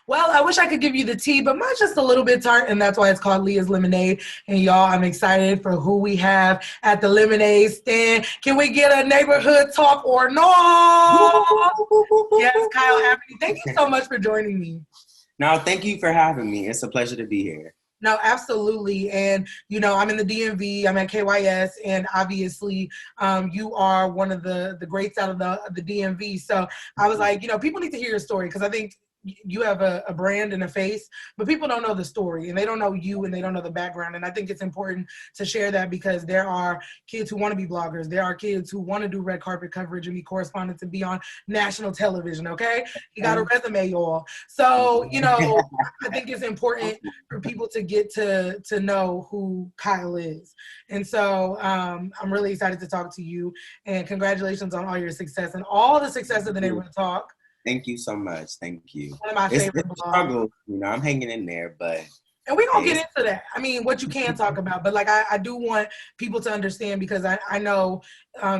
Well, I wish I could give you the tea, but mine's just a little bit tart, and that's why it's called Leah's Lemonade. And y'all, I'm excited for who we have at the lemonade stand. Can we get a neighborhood talk or no? Yes, Kyle Anfernee, thank you so much for joining me. No, thank you for having me. It's a pleasure to be here. No, absolutely. And, I'm in the DMV, I'm at KYS, and obviously you are one of the greats out of the DMV. So I was like, people need to hear your story because I think you have a brand and a face, but people don't know the story and they don't know you and they don't know the background. And I think it's important to share that because there are kids who want to be bloggers. There are kids who want to do red carpet coverage and be correspondents and be on national television. Okay. You got a resume, y'all. So, I think it's important for people to get to know who Kyle is. And so I'm really excited to talk to you and congratulations on all your success and all the success of the Neighborhood Talk. Thank you so much. Thank you. One of my favorite blogs. Struggle, I'm hanging in there, but. And we're going to get into that. I mean, what you can talk about. But, I do want people to understand because I know,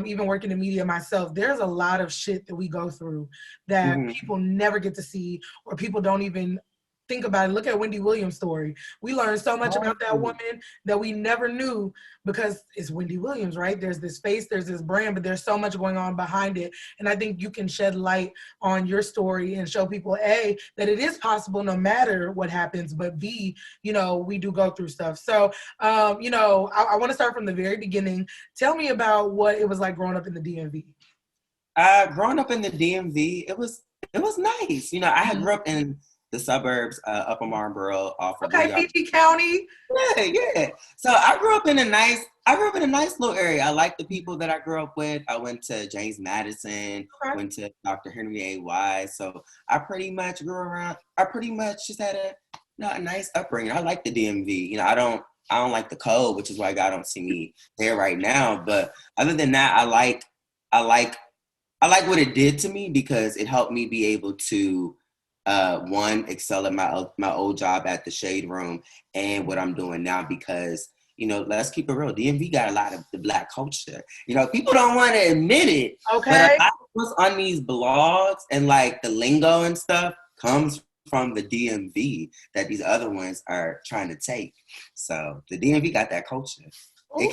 even working in media myself, there's a lot of shit that we go through that people never get to see or people don't even think about it. Look at Wendy Williams' story. We learned so much about that woman that we never knew because it's Wendy Williams, right? There's this face, there's this brand, but there's so much going on behind it. And I think you can shed light on your story and show people, A, that it is possible no matter what happens, but B, we do go through stuff. So, I want to start from the very beginning. Tell me about what it was like growing up in the DMV. Growing up in the DMV, it was nice. I grew up in the suburbs, Upper Marlboro, off of PG County. Yeah. So I grew up in a nice little area. I like the people that I grew up with. I went to James Madison, went to Dr. Henry A. Wise. So I pretty much grew around. I pretty much just had a nice upbringing. I like the DMV. I don't like the cold, which is why God don't see me there right now. But other than that, I like what it did to me because it helped me be able to one, excel at my old job at the Shaderoom and what I'm doing now because, let's keep it real. DMV got a lot of the Black culture. People don't want to admit it. Okay. But a lot of what's on these blogs and the lingo and stuff comes from the DMV that these other ones are trying to take. So the DMV got that culture. Ooh. It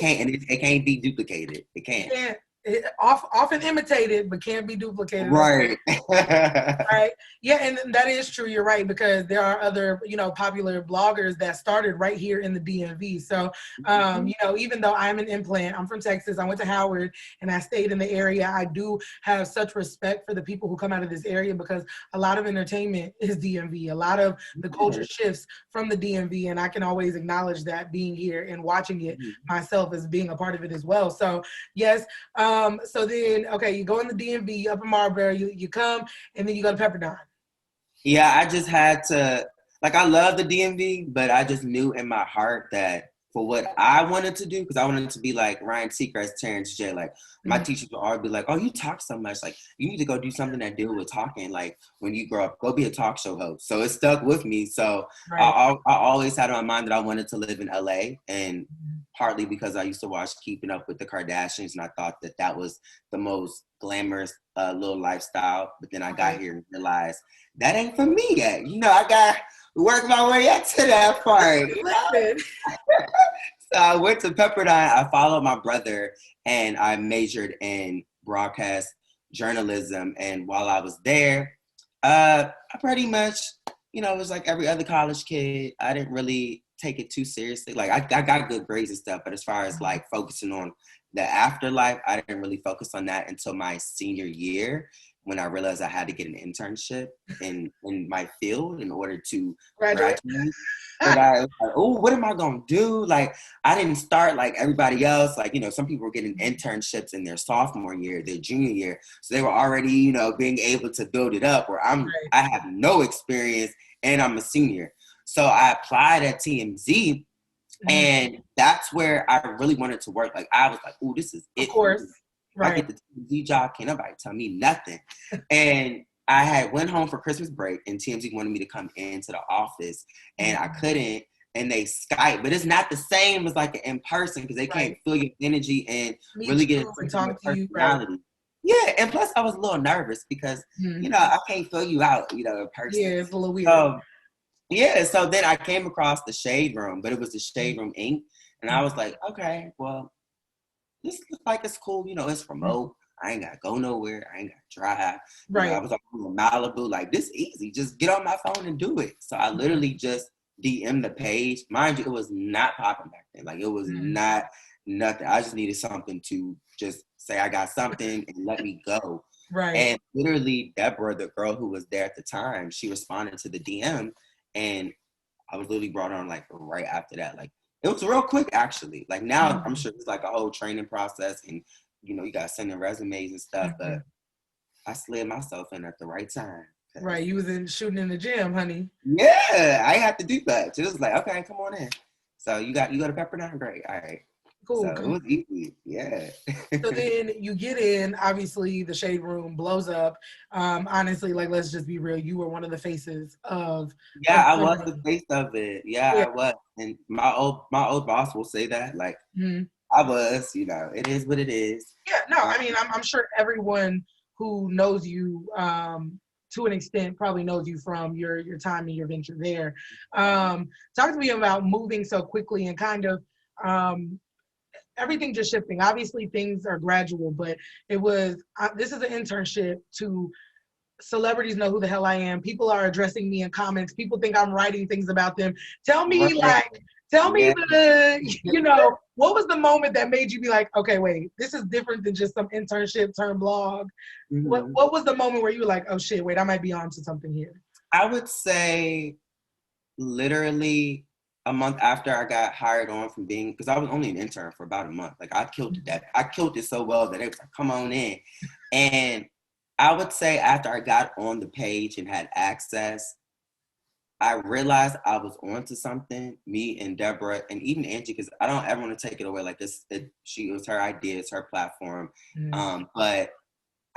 can't be duplicated. It can't. Yeah. Often imitated, but can't be duplicated. Right. Right. Yeah, and that is true. You're right, because there are other, popular bloggers that started right here in the DMV. So, even though I'm an implant, I'm from Texas, I went to Howard and I stayed in the area. I do have such respect for the people who come out of this area because a lot of entertainment is DMV. A lot of the culture shifts from the DMV, and I can always acknowledge that being here and watching it myself as being a part of it as well. So, yes. So then, okay, you go in the DMV, Upper Marlboro, you come, and then you go to Pepperdine. Yeah, I just had to, I love the DMV, but I just knew in my heart that for what I wanted to do, because I wanted to be like Ryan Seacrest, Terrence J. My teachers would always be like, oh, you talk so much. You need to go do something that deal with talking. When you grow up, go be a talk show host. So it stuck with me. So I always had on my mind that I wanted to live in LA. And partly because I used to watch Keeping Up with the Kardashians. And I thought that was the most glamorous little lifestyle. But then I got here and realized that ain't for me yet. I got work my way up to that part. So I went to Pepperdine. I followed my brother and I majored in broadcast journalism. And while I was there, I pretty much, it was like every other college kid. I didn't really take it too seriously. I got good grades and stuff, but as far as focusing on the afterlife, I didn't really focus on that until my senior year, when I realized I had to get an internship in my field in order to graduate. But I was like, oh, what am I going to do? I didn't start like everybody else. Some people were getting internships in their sophomore year, their junior year. So they were already, being able to build it up where I have no experience and I'm a senior. So I applied at TMZ and that's where I really wanted to work. I was like, oh, this is it. Of course. Right. I get the TMZ job, can't nobody tell me nothing. And I had went home for Christmas break and TMZ wanted me to come into the office and I couldn't. And they Skype, but it's not the same as an in person because they can't feel your energy and really get into your personality. Yeah, and plus I was a little nervous because, Mm-hmm. I can't fill you out, in Yeah, person. it's a little weird. Yeah, so then I came across the Shade Room, but it was the Shade Room Inc. And I Mm-hmm. was like, okay, well, this looks like it's cool. It's remote. I ain't gotta go nowhere. I ain't gotta drive. I Right. was like, Malibu, like this easy. Just get on my phone and do it. So I literally just DM the page. Mind you, it was not popping back then. Like it was Mm-hmm. not nothing. I just needed something to just say I got something and let me go. Right. And literally, Deborah, the girl who was there at the time, she responded to the DM, and I was literally brought on like right after that. Like it was real quick actually. Like now I'm sure it's like a whole training process and you gotta send in resumes and stuff, but I slid myself in at the right time. Right. You was shooting in the gym, honey. Yeah, I had to do that. So it was like, okay, come on in. So you got to Pepperdine? Great. All right. So Cool. it was easy. Yeah. So then you get in, obviously the Shade Room blows up. Honestly, like let's just be real, you were one of the faces of Yeah, the I was the company. face of it. Yeah, Yeah. I was. And my old boss will say that. Like Mm-hmm. I was, it is what it is. Yeah, no, Um, I mean, I'm sure everyone who knows you to an extent probably knows you from your time and your venture there. Talk to me about moving so quickly and kind of um, everything just shifting. Obviously, things are gradual, but it was this is an internship to celebrities know who the hell I am. People are addressing me in comments. People think I'm writing things about them. Tell me, right. tell me Yeah. what was the moment that made you be like, okay, wait, this is different than just some internship turn blog. Mm-hmm. What was the moment where you were like, oh shit, wait, I might be on to something here? I would say literally a month after I got hired on from being, because I was only an intern for about a month. Like I killed that. I killed it so well that it was like, come on in. And I would say after I got on the page and had access, I realized I was onto something. Me and Deborah and even Angie, because I don't ever want to take it away. Like this, it was her idea, it's her platform. But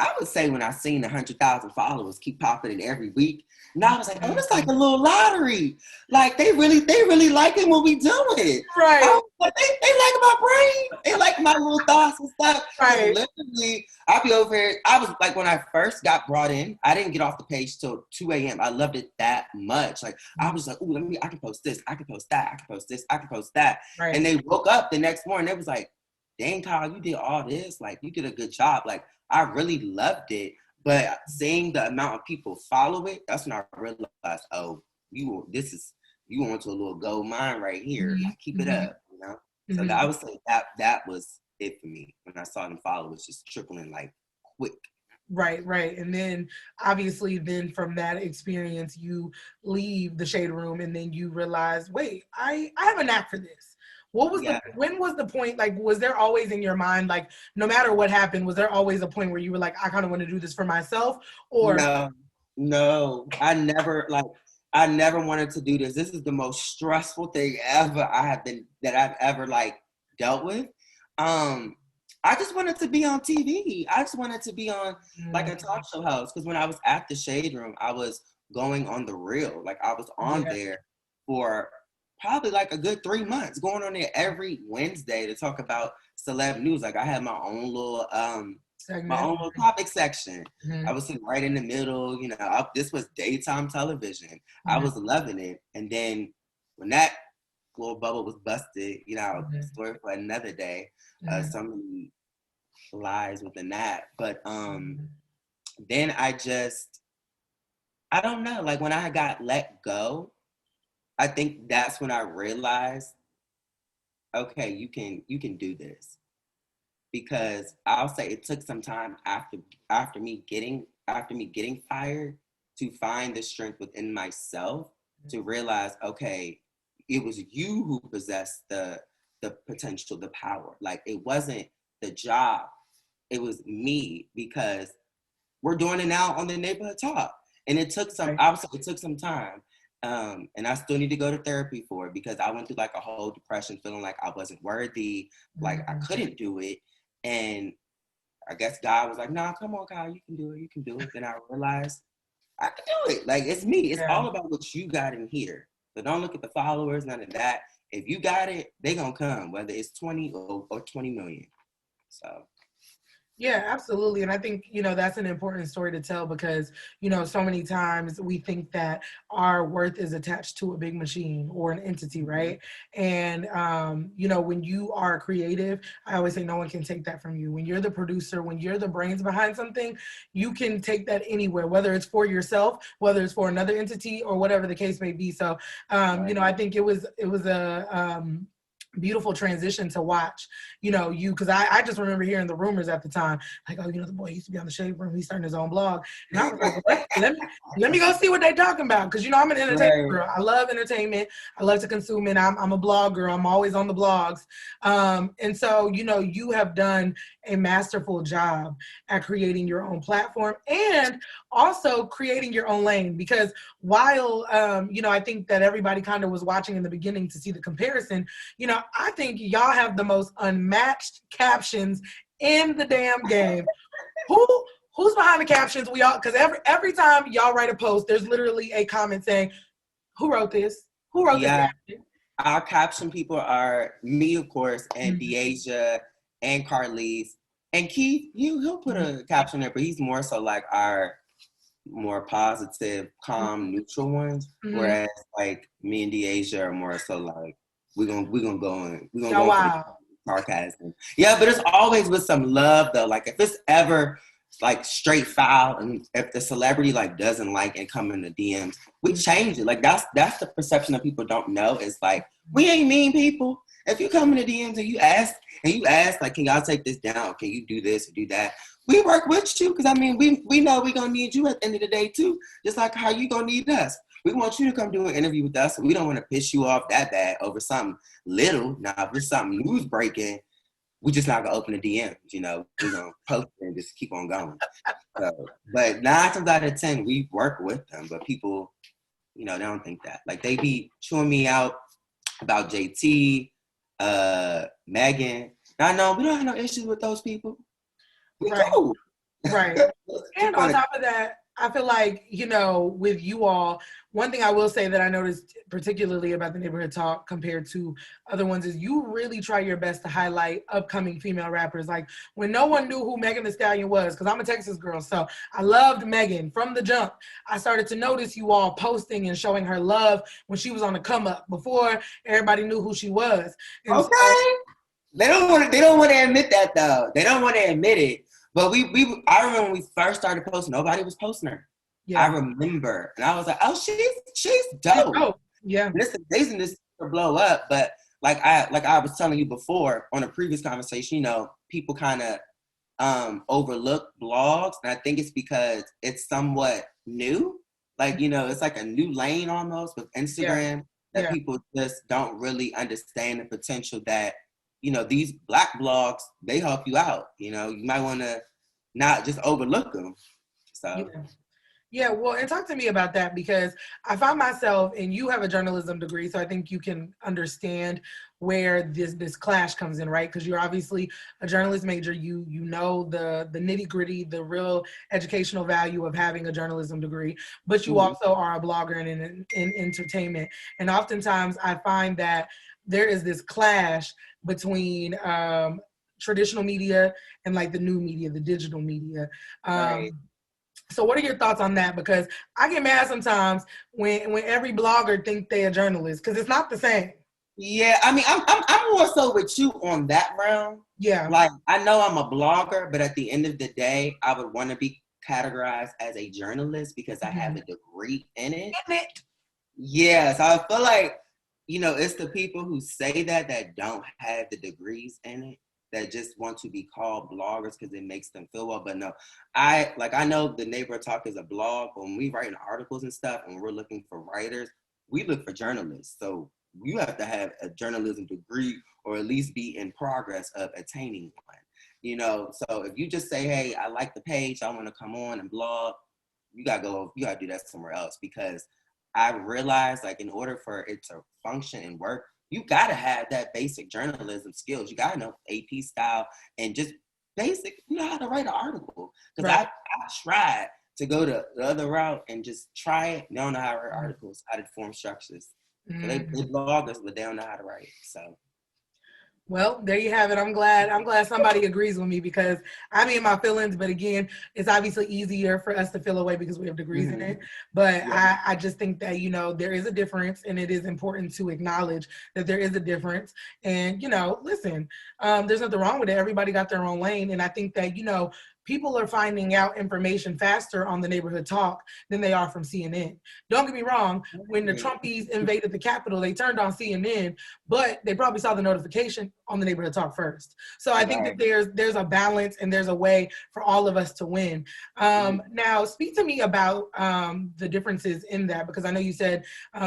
I would say when I seen 100,000 followers keep popping in every week, and I was like, oh, it's like a little lottery. Like they really liking what we doing. I Right, was like, they like my brain. They like my little thoughts and stuff. Because right. literally, I'll be over here. I was like, when I first got brought in, I didn't get off the page till 2 a.m. I loved it that much. Like I was like, oh, I can post this, I can post that, I can post this, I can post that. Right. And they woke up the next morning, they was like, dang, Kyle, you did all this. Like you did a good job. Like I really loved it, but seeing the amount of people follow it, that's when I realized, oh, you on to a little gold mine right here. Like keep it up, So I would say that was it for me when I saw them followers just tripling like quick. Right, right. And then obviously then from that experience you leave the Shade Room and then you realize, wait, I have a knack for this. When was the point, like was there always in your mind, like no matter what happened, was there always a point where you were like, I kind of want to do this for myself? Or No, I never wanted to do this. This is the most stressful thing ever that I've ever like dealt with. I just wanted to be on TV. I just wanted to be on like a talk show host. Because when I was at the Shade Room, I was going on the Real. Like I was on there for probably like a good 3 months, going on there every Wednesday to talk about celeb news. Like I had my own little topic section. I was sitting right in the middle. This was daytime television. I was loving it. And then when that little bubble was busted, story for another day. So many lies within that. But then I don't know. Like when I got let go, I think that's when I realized, okay, you can do this. Because I'll say it took some time after me getting fired to find the strength within myself to realize, okay, it was you who possessed the potential, the power. Like it wasn't the job, it was me, because we're doing it now on the neighborhood talk. And it took it took some time. And I still need to go to therapy for it because I went through like a whole depression, feeling like I wasn't worthy, like I couldn't do it. And I guess God was like, nah, come on, Kyle, you can do it. You can do it. Then I realized I can do it. Like, it's me. It's all about what you got in here. So don't look at the followers, none of that. If you got it, they going to come, whether it's 20 or 20 million. So. Yeah, absolutely. And I think, that's an important story to tell because, so many times we think that our worth is attached to a big machine or an entity, Mhm. right? And, when you are creative, I always say no one can take that from you. When you're the producer, when you're the brains behind something, you can take that anywhere, whether it's for yourself, whether it's for another entity, or whatever the case may be. So, Right. I think it was a, beautiful transition to watch, because I just remember hearing the rumors at the time, like, oh, the boy used to be on the Shaderoom, he's starting his own blog. And I was like, well, let me go see what they're talking about. Because, I'm an entertainment Right. girl. I love entertainment. I love to consume it. I'm a blogger. I'm always on the blogs. And so, you have done a masterful job at creating your own platform and also creating your own lane. Because while, I think that everybody kind of was watching in the beginning to see the comparison, I think y'all have the most unmatched captions in the damn game. Who's behind the captions? We all, because every time y'all write a post, there's literally a comment saying, "Who wrote this? Who wrote this Yeah. caption?" Our caption people are me, of course, and Mhm. Deasia and Carlise. And Keith, he'll put Mhm. a caption there, but he's more so like our more positive, calm, neutral ones. Mhm. Whereas like me and Deasia are more so like we're gonna Oh go in for the wow. sarcasm. Yeah, but it's always with some love though. Like if it's ever like straight foul and if the celebrity like doesn't like and come in the DMs, we change it. Like that's the perception that people don't know. Is like we ain't mean people. If you come in the DMs and you ask like, can y'all take this down? Can you do this or do that? We work with you because I mean we know we're gonna need you at the end of the day too, just like how you gonna need us. We want you to come do an interview with us. We don't want to piss you off that bad over something little. Now if it's something news breaking, we just not gonna open the DMs, we're gonna post it and just keep on going. So, but 9 times out of 10 we work with them, but people, they don't think that. Like they be chewing me out about JT, Megan. Now, no, we don't have no issues with those people. We Right. cool. Right. And on top of that, I feel like, with you all, one thing I will say that I noticed particularly about the Neighborhood Talk compared to other ones is you really try your best to highlight upcoming female rappers. Like when no one knew who Megan Thee Stallion was, because I'm a Texas girl, so I loved Megan from the jump. I started to notice you all posting and showing her love when she was on the come up before everybody knew who she was. And so, Okay. They don't want to admit that though. They don't want to admit it. But I remember when we first started posting, nobody was posting her. I yeah. remember. And I was like, oh, she's dope. Oh, yeah. And it's amazing this to blow up. But like I was telling you before on a previous conversation, people kind of overlook blogs. And I think it's because it's somewhat new. Like, it's like a new lane almost with Yeah. Instagram that Yeah. people just don't really understand the potential that, these Black blogs, they help you out. You might want to not just overlook them. Yeah. So, Yeah, well, and talk to me about that because I find myself, and you have a journalism degree, so I think you can understand where this clash comes in, right? Because you're obviously a journalist major. You know the nitty gritty, the real educational value of having a journalism degree, but you mhm. also are a blogger and in entertainment. And oftentimes, I find that there is this clash between traditional media and like the new media, the digital media. Right. So what are your thoughts on that? Because I get mad sometimes when every blogger think they a journalist because it's not the same. Yeah, I mean, I'm more so with you on that round. Yeah. Like, I know I'm a blogger, but at the end of the day, I would want to be categorized as a journalist because I have Mhm. a degree in it. Isn't it? Yeah, so I feel like, it's the people who say that don't have the degrees in it that just want to be called bloggers because it makes them feel well. But no, I know the Neighborhood Talk is a blog, but when we write articles and stuff and we're looking for writers, we look for journalists. So you have to have a journalism degree or at least be in progress of attaining one. So if you just say, hey, I like the page, I want to come on and blog, you gotta do that somewhere else because I realized like in order for it to function and work, you gotta have that basic journalism skills. You gotta know AP style and just basic, how to write an article. Because Right. I tried to go the other route and just try it. They don't know how to write Mhm. articles, how to form structures. So they Mhm. bloggers, but they don't know how to write. So Well, there you have it. I'm glad somebody agrees with me because I'm in my feelings. But again, it's obviously easier for us to feel away because we have degrees in it. But Yeah. I just think that, there is a difference, and it is important to acknowledge that there is a difference. And, listen, there's nothing wrong with it. Everybody got their own lane. And I think that, people are finding out information faster on the neighborhood talk than they are from CNN. Don't get me wrong. When the Trumpies invaded the Capitol, they turned on CNN, but they probably saw the notification on the neighborhood talk first. So I think that there's a balance and there's a way for all of us to win. Now, speak to me about the differences in that, because I know you said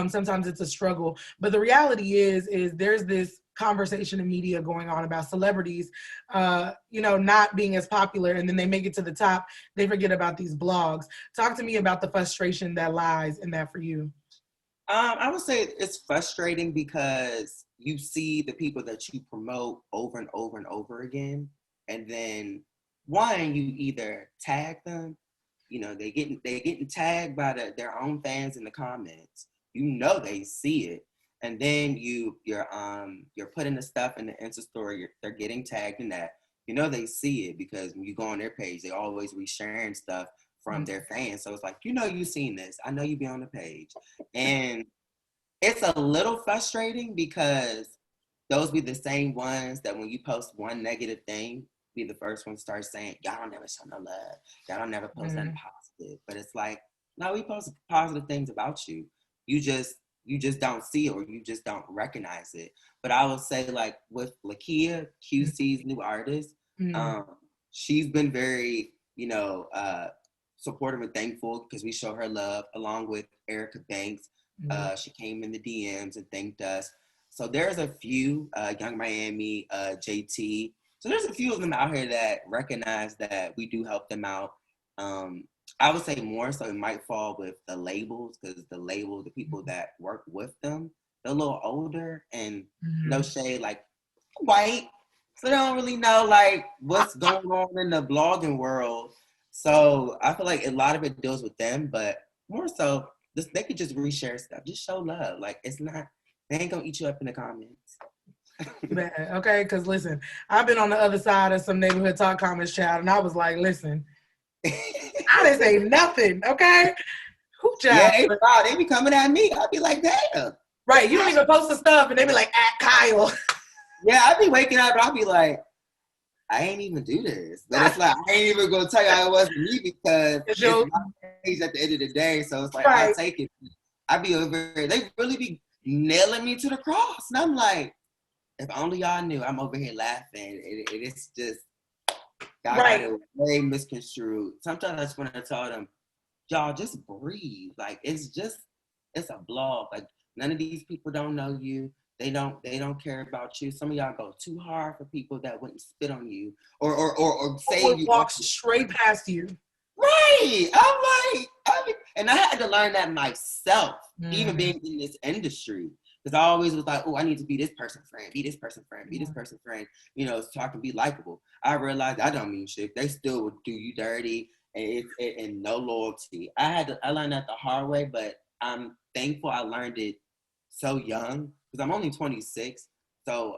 sometimes it's a struggle, but the reality is there's this conversation in media going on about celebrities, not being as popular, and then they make it to the top, they forget about these blogs. Talk to me about the frustration that lies in that for you. I would say it's frustrating because you see the people that you promote over and over and over again, and then one, you either tag them, they getting tagged by their own fans in the comments. They see it, and then you're putting the stuff in the Insta story. They're getting tagged in that. They see it because when you go on their page, they always resharing stuff from their fans. So it's like, you've seen this. I know you be on the page. And it's a little frustrating because those be the same ones that when you post one negative thing, be the first one to start saying, y'all don't never show no love. Y'all don't never post nothing positive. But it's like, no, we post positive things about you. You just don't see it, or you just don't recognize it. But I would say, like, with Lakia, QC's new artist, she's been very, supportive and thankful because we show her love, along with Erica Banks. She came in the DMs and thanked us. So there's a few, Young Miami, JT. So there's a few of them out here that recognize that we do help them out. I would say more so it might fall with the labels, because the people that work with them, they're a little older and no shade, like white. So they don't really know like what's going on in the blogging world. So I feel like a lot of it deals with them, but more so they could just reshare stuff. Just show love. Like, they ain't gonna eat you up in the comments. Okay, because listen, I've been on the other side of some neighborhood talk comments, child, and I was like, listen, I didn't say nothing, okay? Who child? Yeah, they be coming at me. I'll be like, damn. Right, you don't even post the stuff, and they be like, at Kyle. Yeah, I be waking up, and I'll be like, I ain't even do this. But it's like, I ain't even gonna tell you how it wasn't me, because it's my page at the end of the day. So it's like, I'll take it. I be over there. They really be nailing me to the cross. And I'm like, if only y'all knew, I'm over here laughing. It's just, y'all got it way misconstrued. Sometimes I just want to tell them, y'all just breathe. Like, it's a blog. Like, none of these people don't know you. They don't care about you. Some of y'all go too hard for people that wouldn't spit on you or say you walk straight past you. Right. And I had to learn that myself, even being in this industry. Because I always was like, oh, I need to be this person's friend, be this person's friend, be this person's friend, so I can be likable. I realized I don't mean shit. They still would do you dirty, and no loyalty. I learned that the hard way, but I'm thankful I learned it so young, because I'm only 26. So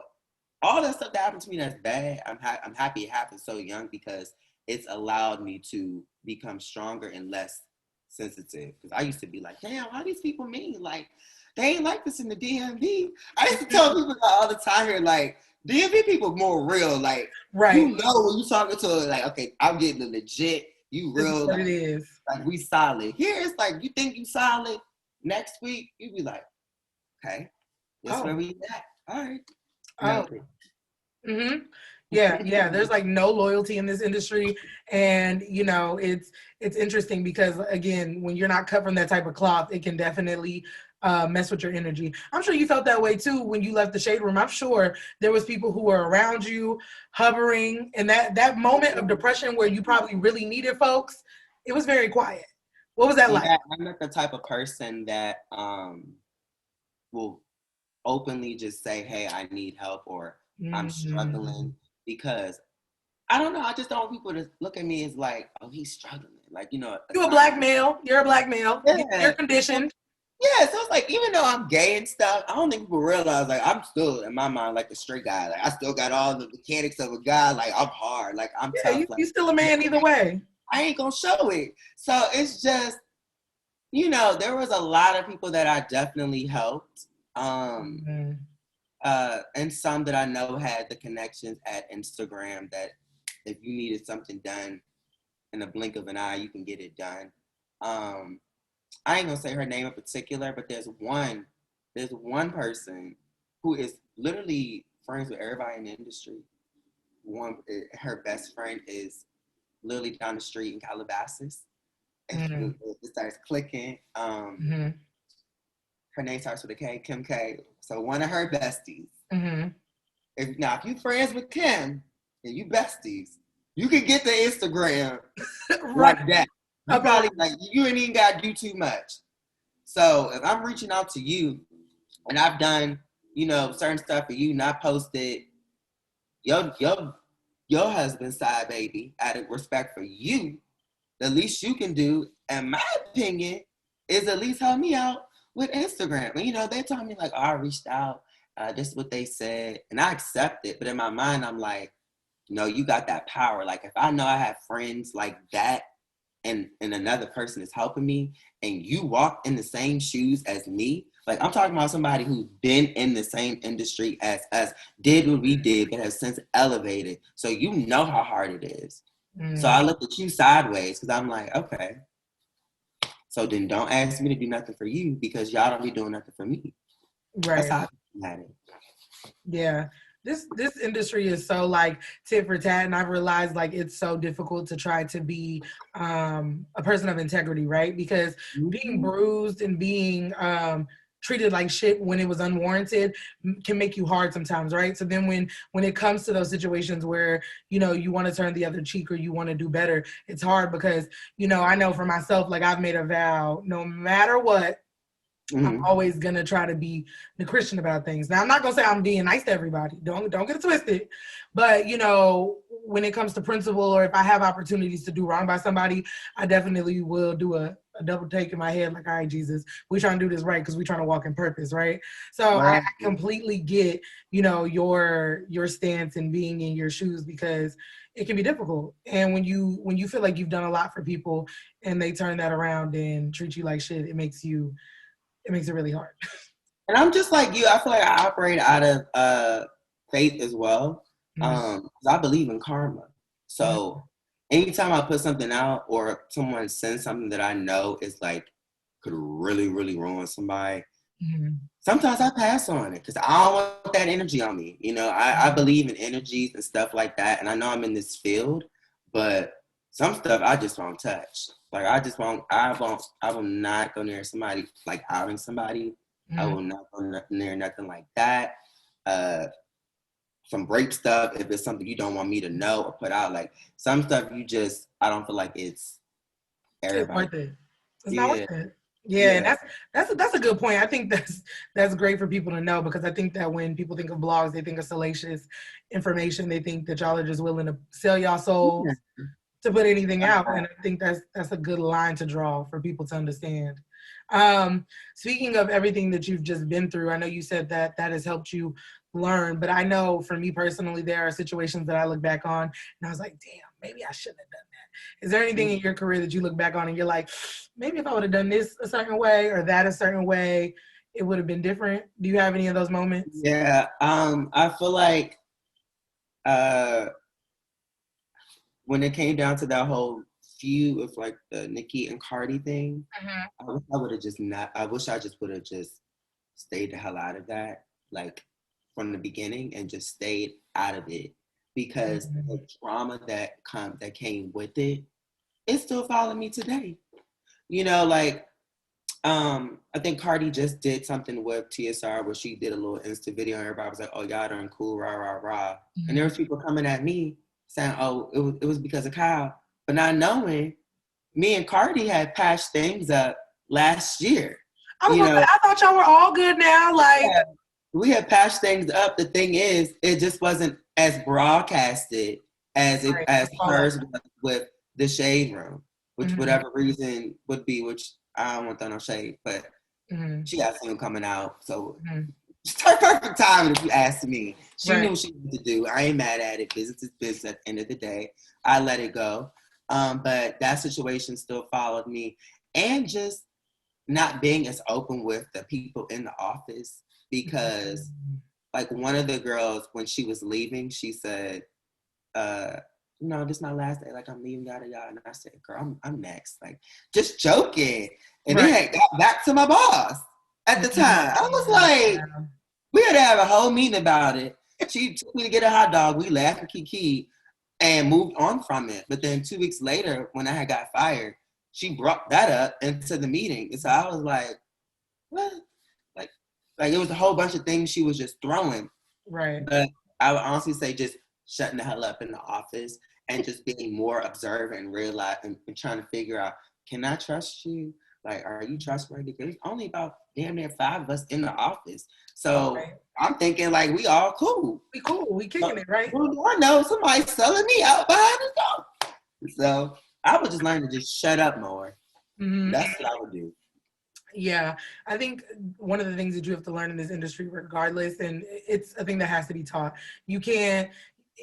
all that stuff that happened to me that's bad, I'm happy it happened so young, because it's allowed me to become stronger and less sensitive. Because I used to be like, damn, why these people mean? Like, they ain't like this in the DMV. I used to tell people all the time here, like, DMV people more real. Like, you know when you talking to, like, okay, I'm getting the legit, you real. Like, it is. Like, we solid. Here it's like, you think you solid. Next week, you be like, okay, that's where we at. All right. Yeah. There's like no loyalty in this industry, and it's interesting because, again, when you're not covering that type of cloth, it can definitely mess with your energy. I'm sure you felt that way too when you left the shade room. I'm sure there was people who were around you, hovering, and that moment of depression where you probably really needed folks. It was very quiet. What was that like? I'm not the type of person that will openly just say, hey, I need help, or I'm struggling, because I don't know. I just don't want people to look at me as like, oh, he's struggling. Like, You're a black male. You're a black male. Yeah. You're conditioned. Yeah, so it's like, even though I'm gay and stuff, I don't think people realize, like, I'm still, in my mind, like a straight guy. Like, I still got all the mechanics of a guy. Like, I'm hard. Like, I'm Yeah, tough. Like, you still a man either way. I ain't gonna show it. So it's just, there was a lot of people that I definitely helped. Mm-hmm. And some that I know had the connections at Instagram that if you needed something done in a blink of an eye, you can get it done. I ain't gonna say her name in particular, but there's one person who is literally friends with everybody in the industry. Her best friend is literally down the street in Calabasas. Mm-hmm. It starts clicking. Mm-hmm. Her name starts with a K, Kim K. So one of her besties. Mm-hmm. If you friends with Kim and you besties, you can get the Instagram Right. like that. You probably like you ain't even gotta do too much. So if I'm reaching out to you and I've done, certain stuff for you, and I posted your husband's side, baby, out of respect for you, the least you can do, in my opinion, is at least help me out with Instagram. And they told me like, oh, I reached out, this is what they said, and I accept it. But in my mind, I'm like, no, you got that power. Like if I know I have friends like that, and another person is helping me, and you walk in the same shoes as me, like I'm talking about somebody who's been in the same industry as us, did what we did, but has since elevated. So you know how hard it is. So I looked at you sideways because I'm like, okay, so then don't ask me to do nothing for you because y'all don't be doing nothing for me. Right. That's how I had it. Yeah. This industry is so like tit for tat, and I've realized like it's so difficult to try to be a person of integrity, right? Because being bruised and being treated like shit when it was unwarranted can make you hard sometimes, right? So then when it comes to those situations where you want to turn the other cheek or you want to do better, it's hard because I know for myself, like I've made a vow, no matter what, I'm always gonna try to be the Christian about things. Now I'm not gonna say I'm being nice to everybody. Don't get it twisted. But when it comes to principle, or if I have opportunities to do wrong by somebody, I definitely will do a double take in my head, like, all right, Jesus, we're trying to do this right because we're trying to walk in purpose, right? So Right. I completely get, your stance and being in your shoes because it can be difficult. And when you feel like you've done a lot for people and they turn that around and treat you like shit, it makes it really hard. And I'm just like you. I feel like I operate out of faith as well. 'Cause I believe in karma. So anytime I put something out or someone sends something that I know is like could really, really ruin somebody, sometimes I pass on it because I don't want that energy on me. I believe in energies and stuff like that. And I know I'm in this field, but some stuff I just won't touch. Like I will not go near somebody like outing somebody. I will not go near nothing like that. Some rape stuff, if it's something you don't want me to know or put out, like some stuff I don't feel like it's everybody. It's worth it. It's not worth it. Yeah, and that's a good point. I think that's great for people to know because I think that when people think of blogs, they think of salacious information. They think that y'all are just willing to sell y'all souls to put anything out, and I think that's a good line to draw for people to understand. Speaking of everything that you've just been through, I know you said that has helped you learn, but I know for me personally, there are situations that I look back on and I was like, damn, maybe I shouldn't have done that. Is there anything in your career that you look back on and you're like, maybe if I would have done this a certain way or that a certain way, it would have been different? Do you have any of those moments? Yeah. I feel like when it came down to that whole feud of like the Nicki and Cardi thing, I wish I just would have just stayed the hell out of that, like from the beginning, and just stayed out of it because the drama that came with it, it still following me today. I think Cardi just did something with TSR where she did a little Insta video and everybody was like, oh, y'all done cool, rah, rah, rah. And there was people coming at me saying, oh, it was because of Kyle. But not knowing, me and Cardi had patched things up last year. I thought y'all were all good now. Like, yeah, we had patched things up. The thing is, it just wasn't as broadcasted as hers was with the Shade Room, which whatever reason would be, which I don't want to throw no shade, but She got soon coming out, so Mm-hmm. it's her perfect time if you ask me. She Right. knew what she wanted to do. I ain't mad at it. Business is business at the end of the day. I let it go. But that situation still followed me. And just not being as open with the people in the office because like one of the girls, when she was leaving, she said, no, this is my last day. Like I'm leaving, yada yada. And I said, girl, I'm next. Like just joking. And then Right. I got back to my boss at the time. I was like, we had to have a whole meeting about it. She took me to get a hot dog. We laughed and kiki and moved on from it. But then 2 weeks later, when I had got fired, she brought that up into the meeting. And so I was like, what? Like, like it was a whole bunch of things she was just throwing. Right. But I would honestly say just shutting the hell up in the office and just being more observant and realize and trying to figure out, can I trust you? Like, are you trustworthy? There's only about damn near 5 of us in the office. So Right. I'm thinking like we all cool. We cool. We kicking it, right? Well, I know somebody's selling me out behind the door. So I would just learn to just shut up more. Mm-hmm. That's what I would do. Yeah, I think one of the things that you have to learn in this industry, regardless, and it's a thing that has to be taught, you can't,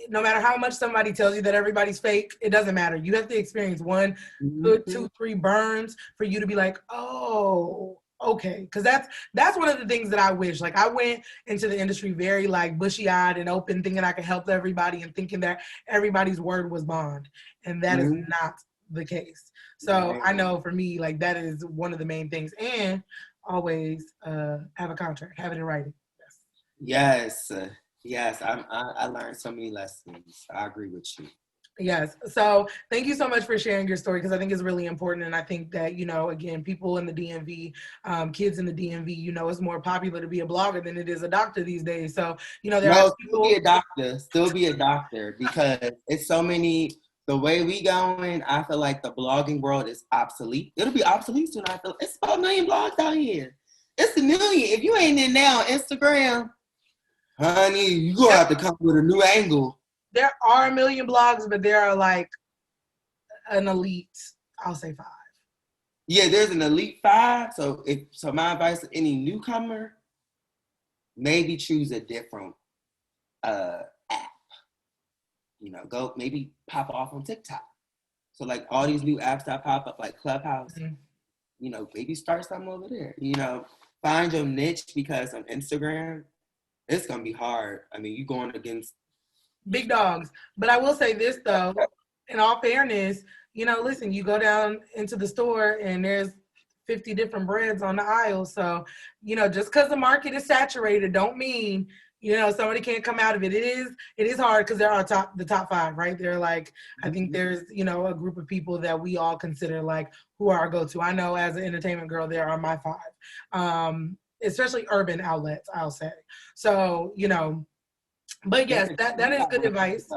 no matter how much somebody tells you that everybody's fake, it doesn't matter. You have to experience one, good, 2, 3 burns for you to be like, oh, okay. Because that's one of the things that I wish. Like I went into the industry very like bushy-eyed and open, thinking I could help everybody and thinking that everybody's word was bond, and that is not the case. So I know for me, like that is one of the main things, and always have a contract, have it in writing. Yes, yes. I learned so many lessons. I agree with you. Yes. So thank you so much for sharing your story because I think it's really important. And I think that, again, people in the DMV, kids in the DMV, it's more popular to be a blogger than it is a doctor these days. So, there are people. Still be a doctor because it's so many, the way we going, I feel like the blogging world is obsolete. It'll be obsolete soon. I feel it's about 1 million blogs out here. It's a million. If you ain't in now on Instagram, honey, you gonna have to come with a new angle. There are 1 million blogs, but there are like an elite, I'll say 5. Yeah, there's an elite 5. So my advice to any newcomer, maybe choose a different app. Go maybe pop off on TikTok. So like all these new apps that pop up like Clubhouse, maybe start something over there. Find your niche because on Instagram, it's gonna be hard. I mean, you going against big dogs. But I will say this though, in all fairness, listen, you go down into the store and there's 50 different brands on the aisle. So, just because the market is saturated don't mean, somebody can't come out of it. It is hard because there are the top 5, right? They're like, I think there's, a group of people that we all consider like who are our go-to. I know as an entertainment girl, there are my 5, especially urban outlets, I'll say. So, but yes, that is good advice.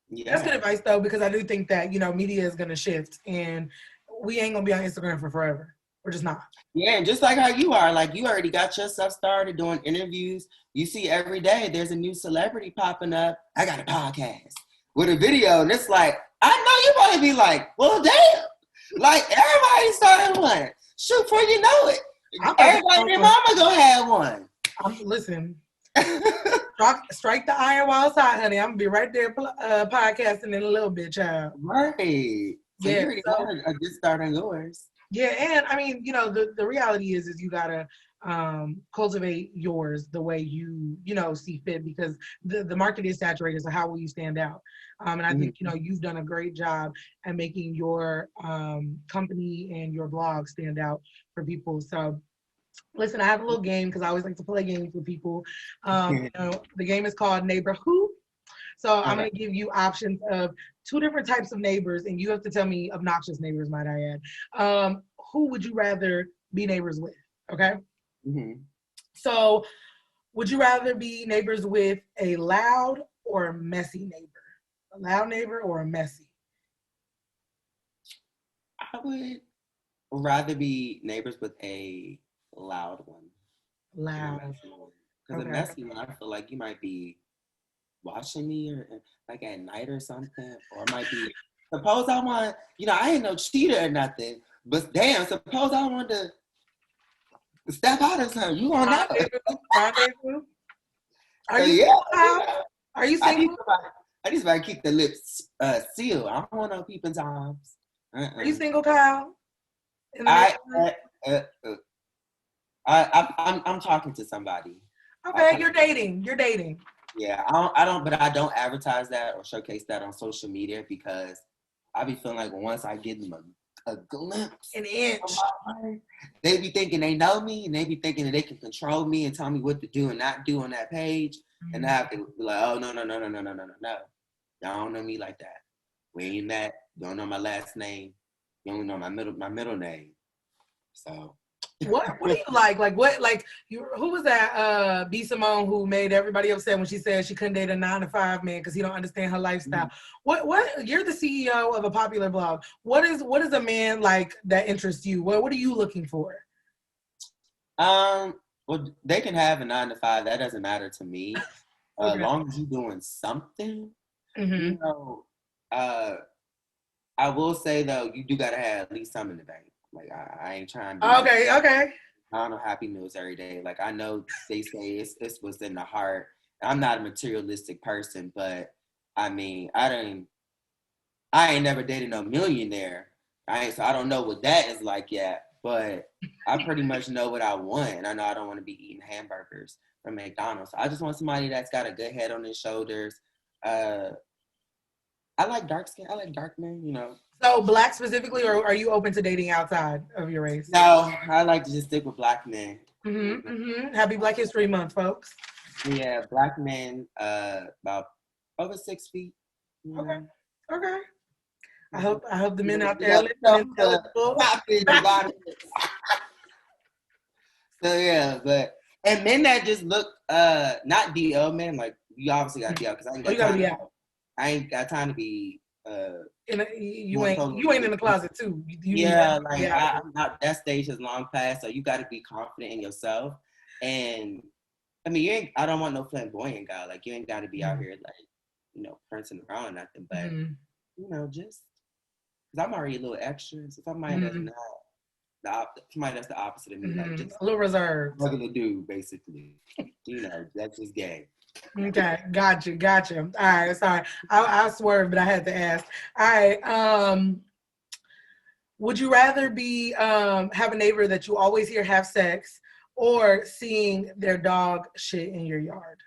Yeah. That's good advice though, because I do think that, media is going to shift and we ain't going to be on Instagram for forever. We're just not. Yeah, and just like how you are, like you already got your stuff started doing interviews. You see every day there's a new celebrity popping up. I got a podcast with a video, and it's like, I know you probably be like, well, damn. Like everybody started one. Shoot, before you know it, everybody and their mama gonna have one. Listen, strike the iron while it's hot, honey. I'm gonna be right there podcasting in a little bit, child. Right. So you already got a good start on yours. Yeah, and I mean, the reality is you gotta cultivate yours the way you see fit because the market is saturated. So how will you stand out? And I think you've done a great job at making your company and your blog stand out for people. So listen, I have a little game because I always like to play games with people. The game is called Neighbor Who. So I'm going to give you options of 2 different types of neighbors, and you have to tell me obnoxious neighbors, might I add. Who would you rather be neighbors with? Okay. So would you rather be neighbors with a loud or a messy neighbor? A loud neighbor or a messy? I would rather be neighbors with a loud one. Loud. Because a messy one, I feel like you might be watching me or like at night or something, or it might be, suppose I want, I ain't no cheater or nothing, but damn, suppose I want to Step out of something. You won't know. Rendezvous. Are So you yeah, single, you Kyle? know, Are you I need single? somebody. I need somebody to keep the lips sealed. I don't want no peeping toms. Are you single, Kyle? In the I, neighborhood? uh, uh, I'm talking to somebody. Okay, you're dating. You're dating. Yeah, but I don't advertise that or showcase that on social media because I be feeling like once I give them a glimpse An of inch. my life, they be thinking they know me and they be thinking that they can control me and tell me what to do and not do on that page. And I have to be like, oh no. Y'all don't know me like that. We ain't met. You don't know my last name. You only know my middle name. So What do you like? Like what? Like who was that? B Simone who made everybody upset when she said she couldn't date a 9-to-5 man because he don't understand her lifestyle. Mm-hmm. What? You're the CEO of a popular blog. What is a man like that interests you? What are you looking for? Well, they can have a 9-to-5. That doesn't matter to me. As Okay. long as you're doing something, Mm-hmm. you know. I will say though, you do gotta have at least some in the bank. Like I ain't trying to be. Okay. Okay. I don't know happy meals every day. Like I know they say it's what's in the heart. I'm not a materialistic person, but I mean I ain't never dated no millionaire. So I don't know what that is like yet. But I pretty much know what I want, and I know I don't want to be eating hamburgers from McDonald's. So I just want somebody that's got a good head on his shoulders. I like dark skin. I like dark men. You know. So black specifically, or are you open to dating outside of your race? No, I like to just stick with black men. Mm-hmm. Mm-hmm. Happy Black History Month, folks. Yeah, black men, about over 6 feet. You Okay. know. Okay. I hope the men out You there got listening intelligible. So yeah, and men that just look not DL men, like you obviously got DL because I ain't Oh, got you gotta time. be out. I ain't got time to be You doing ain't solo in the shit. closet too. You need Yeah, that. like Yeah. I'm not that stage has long passed, so you got to be confident in yourself. And I mean, I don't want no flamboyant guy. Like you ain't got to be out here like prancing around or nothing. But just because I'm already a little extra. So somebody that's not somebody that's the opposite of me, like just a little reserved. regular dude, basically. That's just gay. Okay, gotcha. All right, sorry. I swerved, but I had to ask. All right. Would you rather be have a neighbor that you always hear have sex or seeing their dog shit in your yard?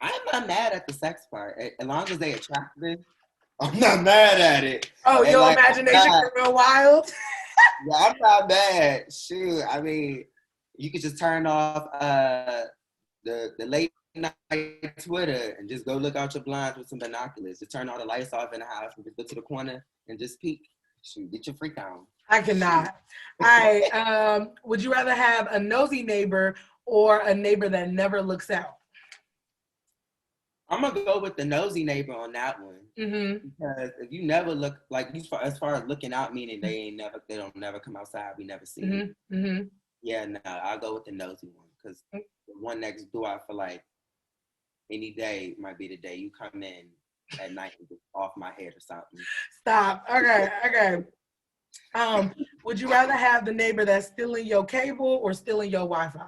I'm not mad at the sex part. As long as they attractive, I'm not mad at it. Oh, And your like, imagination is real wild. yeah, I'm not mad. Shoot, I mean, you could just turn off the late night Twitter and just go look out your blinds with some binoculars. Just turn all the lights off in the house and just go to the corner and just peek. Shoot, get your freak on. I cannot. All right. Would you rather have a nosy neighbor or a neighbor that never looks out? I'm gonna go with the nosy neighbor on that one because if you never look like as far as looking out, meaning they don't never come outside. We never see them. Yeah, no, I'll go with the nosy one because the one next door, I feel like any day might be the day you come in at night and just off my head or something. Stop. Okay. Would you rather have the neighbor that's stealing your cable or stealing your Wi-Fi?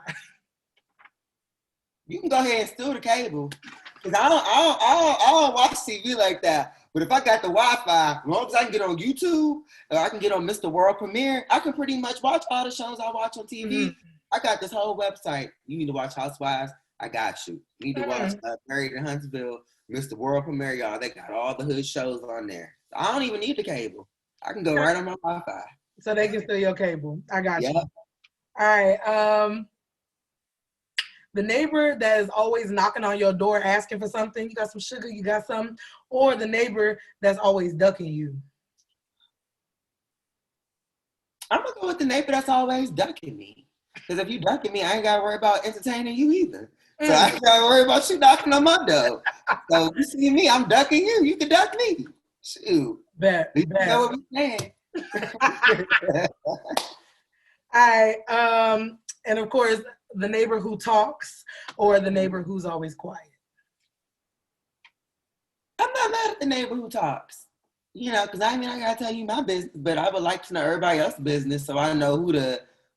You can go ahead and steal the cable. Cause I don't watch TV like that. But if I got the Wi-Fi, as long as I can get on YouTube or I can get on Mr. World Premiere, I can pretty much watch all the shows I watch on TV. I got this whole website. You need to watch Housewives? I got you. You need to watch Married in Huntsville, Mr. World Premiere, y'all. They got all the hood shows on there. I don't even need the cable. I can go right on my Wi-Fi. So they can steal your cable. I got you. All right. The neighbor that is always knocking on your door asking for something, you got some sugar, you got something, or the neighbor that's always ducking you? I'm gonna go with the neighbor that's always ducking me. Because if you ducking me, I ain't gotta worry about entertaining you either. So I ain't gotta worry about you knocking on my door. So if you see me, I'm ducking you. You can duck me. Shoot. Bet. You know what we saying. All right. And of course, the neighbor who talks or the neighbor who's always quiet. I'm not mad at the neighbor who talks. Because I gotta tell you my business, but I would like to know everybody else's business so I know who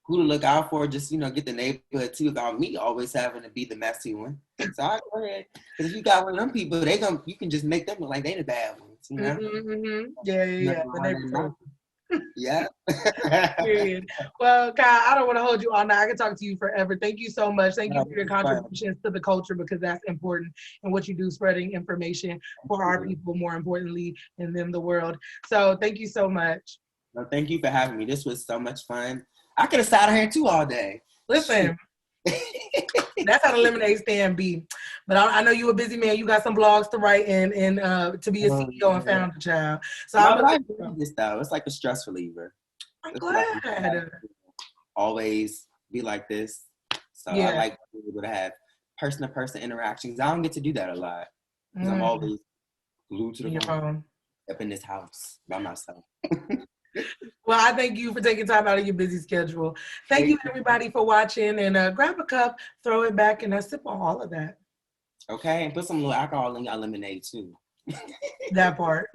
who to look out for, just, get the neighborhood too, without me always having to be the messy one. So I go ahead. Because if you got one of them people, you can just make them look like they the bad ones, Yeah. The neighbor too. Yeah. Period. Well, Kyle, I don't want to hold you all night. I can talk to you forever. Thank you so much. Thank you for your contributions to the culture, because that's important, and what you do, spreading information for our people, more importantly, and them, the world. So thank you so much. Well, thank you for having me. This was so much fun. I could have sat here too all day. Listen, that's how the lemonade stand be. But I know you a busy man. You got some blogs to write and to be a CEO and founder, child. So I enjoy this though. It's like a stress reliever. I'm glad. Like, always be like this. So I like being able to have person-to-person interactions. I don't get to do that a lot because I'm always glued to the phone up in this house by myself. Well, I thank you for taking time out of your busy schedule. Thank you, everybody, for watching. And grab a cup, throw it back, and sip on all of that. Okay, and put some little alcohol in your lemonade, too. That part.